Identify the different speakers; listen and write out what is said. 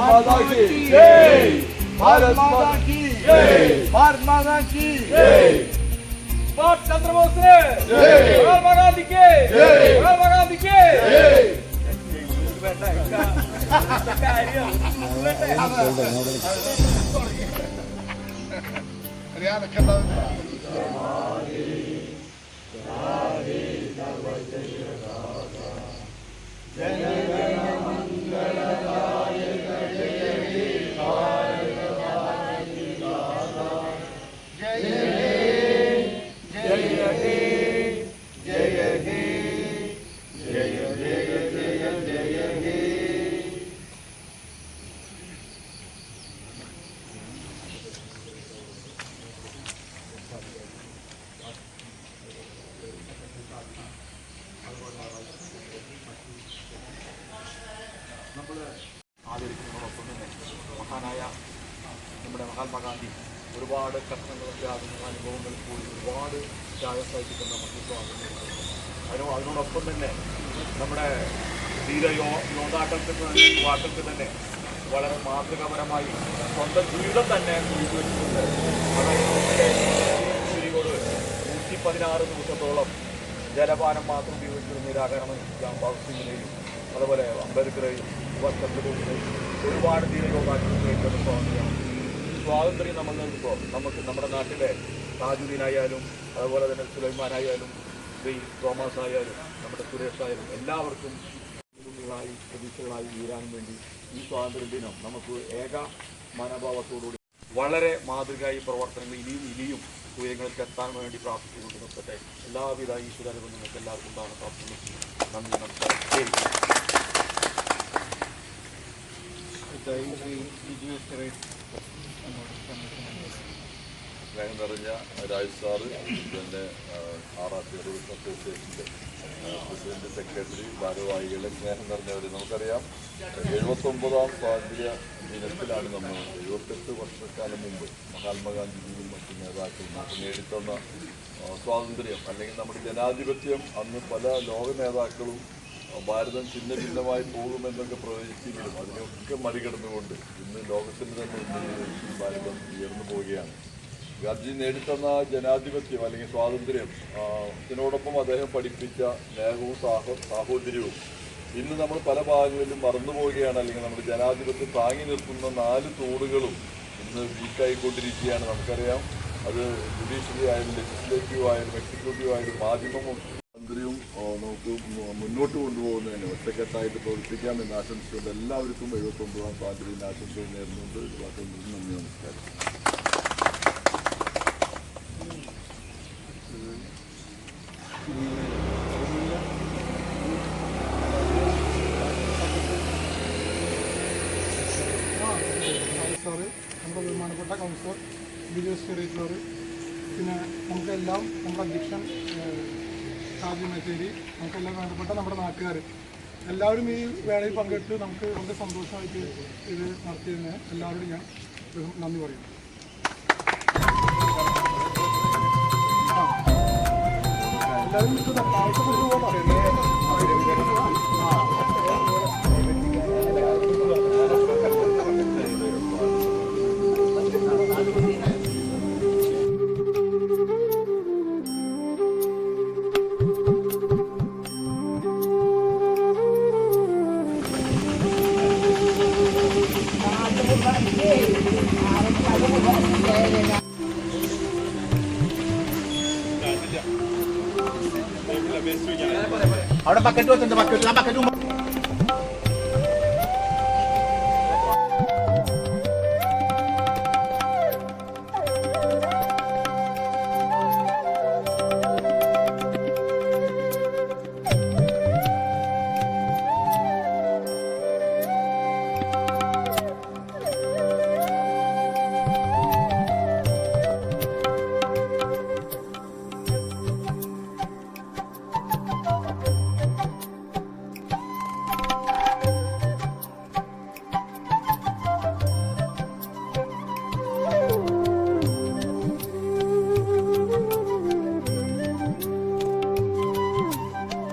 Speaker 1: माता की जय। भारत माता की जय। भारत माता की जय। सुभाष चंद्र बोस जय। महात्मा गांधी के जय। महात्मा गांधी के जय। നമ്മൾ ആദരിക്കുന്നതോടൊപ്പം തന്നെ മഹാനായ നമ്മുടെ മഹാത്മാഗാന്ധി ഒരുപാട് കഷ്ടങ്ങളും അനുഭവങ്ങളിൽ കൂടി ഒരുപാട് ത്യാഗം സഹിക്കുന്ന അതിനോടൊപ്പം തന്നെ നമ്മുടെ യുവാക്കൾക്ക് തന്നെ വളരെ മാതൃകാപരമായി സ്വന്തം ജീവിതം തന്നെ ഒഴിച്ചുവെച്ചിട്ടുണ്ട്. സ്ത്രീകളോട് 116 ദിവസത്തോളം ജലപാനം മാത്രം ഉപയോഗിച്ചിരുന്ന നിരാകരണം ഭഗത് സിംഗിനെയും അതുപോലെ അംബേദ്കറേയും സുഭാഷ് ചന്ദ്രബോസിനെയും ഒരുപാട് ധീരയോദ്ധാക്കൾ സ്വാതന്ത്ര്യം നമ്മൾ നൽകുമ്പോൾ നമുക്ക് നമ്മുടെ നാട്ടിലെ താജുദ്ദീനായാലും അതുപോലെ തന്നെ സുലൈമാനായാലും ശ്രീ തോമസ് ആയാലും നമ്മുടെ സുരേഷ് ആയാലും എല്ലാവർക്കും പ്രതീക്ഷകളായി വീരാനും വേണ്ടി ഈ സ്വാതന്ത്ര്യ ദിനം നമുക്ക് ഏക മനോഭാവത്തോടുകൂടി വളരെ മാതൃകയായി പ്രവർത്തനങ്ങൾ ഇനിയും ഉയരങ്ങൾക്ക് എത്താൻ വേണ്ടി പ്രാർത്ഥിച്ചുകൊണ്ട് നിർത്തട്ടെ. എല്ലാവിധ ഈശ്വരനും നിങ്ങൾക്ക് എല്ലാവർക്കും ഉണ്ടാകുന്ന പ്രാർത്ഥന. നന്ദി, നമസ്കാരം.
Speaker 2: സ്നേഹം നിറഞ്ഞ രാജ് സാറ് പിന്നെ ആറാട്ട് അസോസിയേഷൻ്റെ പ്രസിഡന്റ്, സെക്രട്ടറി, ഭാരവാഹികളെ, സ്നേഹം നിറഞ്ഞവർ, നമുക്കറിയാം 79ാം സ്വാതന്ത്ര്യ ദിനത്തിലാണ് നമ്മൾ 78 വർഷക്കാലം മുമ്പ് മഹാത്മാഗാന്ധിജിയും മറ്റു നേതാക്കളും നമുക്ക് നേടിത്തന്ന സ്വാതന്ത്ര്യം അല്ലെങ്കിൽ നമ്മുടെ ജനാധിപത്യം അന്ന് പല ലോക നേതാക്കളും ഭാരതം ഛിന്ന ഭിന്നമായി പോകുമെന്നൊക്കെ പ്രവചിച്ചെങ്കിലും അതിനെയൊക്കെ മറികടന്നുകൊണ്ട് ഇന്ന് ലോകത്തിന് തന്നെ ഭാരതം ഉയർന്നു പോവുകയാണ്. ഗാന്ധി നേടിത്തന്ന ജനാധിപത്യം അല്ലെങ്കിൽ സ്വാതന്ത്ര്യം ഇതിനോടൊപ്പം അദ്ദേഹം പഠിപ്പിച്ച സ്നേഹവും സാഹോദര്യവും ഇന്ന് നമ്മൾ പല ഭാഗങ്ങളിലും മറന്നു പോവുകയാണ്. അല്ലെങ്കിൽ നമ്മുടെ ജനാധിപത്യം താങ്ങി നിർത്തുന്ന 4 തൂണുകളും ഇന്ന് വീക്കായിക്കൊണ്ടിരിക്കുകയാണ്. നമുക്കറിയാം, അത് ജുഡീഷ്യറി ആയാലും ലെജിസ്ലേറ്റീവ് ആയാലും എക്സിക്യൂട്ടീവ് ആയാലും മാധ്യമവും സ്വാതന്ത്ര്യവും നമുക്ക് മുന്നോട്ട് കൊണ്ടുപോകുന്നതിന് ഒറ്റക്കെട്ടായിട്ട് പ്രവർത്തിക്കാമെന്ന് ആശംസിച്ചുകൊണ്ട് എല്ലാവർക്കും 79ാം സ്വാതന്ത്ര്യം ആശംസകൾ നേർന്നുകൊണ്ട് നന്ദി, നമസ്കാരം.
Speaker 3: സാറ്, നമ്മുടെ ബഹുമാനപ്പെട്ട കൗൺസിലർ ബിജോസ് ചെറിയർ, പിന്നെ നമുക്കെല്ലാം നമ്മുടെ അധ്യക്ഷൻ ഷാജി മേച്ചേരി, നമുക്കെല്ലാം വേണ്ടപ്പെട്ട നമ്മുടെ നാട്ടുകാർ എല്ലാവരും ഈ വേളയിൽ പങ്കെടുത്ത് നമുക്ക് വളരെ സന്തോഷമായിട്ട് ഇത് നടത്തിയതിന് എല്ലാവരോടും ഞാൻ നന്ദി പറയുന്നു. എല്ലാവരും
Speaker 1: അവിടെ ബക്കറ്റ് വെച്ചിട്ടുണ്ട്, ബക്കറ്റ്